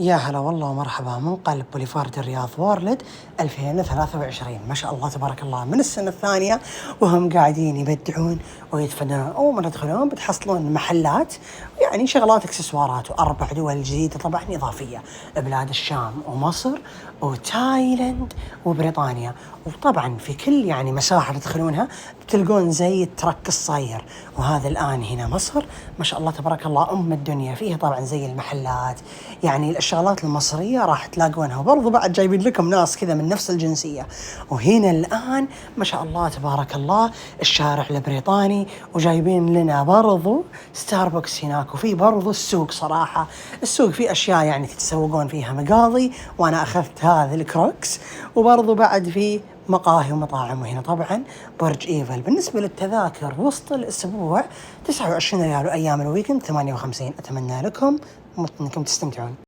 يا هلا والله ومرحبا من قلب بوليفارد الرياض وورلد 2023. ما شاء الله تبارك الله من السنة الثانية وهم قاعدين يبدعون ويتفننون. أول ما تدخلون بتحصلون محلات يعني شغلات اكسسوارات وأربع دول جديدة طبعا إضافية، بلاد الشام ومصر وتايلاند وبريطانيا. وطبعا في كل يعني مساحة تدخلونها بتلقون زي الترك الصاير، وهذا الآن هنا مصر ما شاء الله تبارك الله أم الدنيا، فيها طبعا زي المحلات يعني الشغلات المصرية راح تلاقونها، وبرضو بعد جايبين لكم ناس كذا من نفس الجنسية. وهنا الآن ما شاء الله تبارك الله الشارع البريطاني، وجايبين لنا برضو ستاربكس هناك، وفي برضو السوق. صراحة السوق فيه أشياء يعني تتسوقون فيها مقاضي، وأنا أخذت هذا الكروكس، وبرضو بعد في مقاهي ومطاعم. وهنا طبعا برج ايفل. بالنسبة للتذاكر وسط الأسبوع 29 ريال، وأيام الويكند 58. أتمنى لكم أنكم تستمتعون.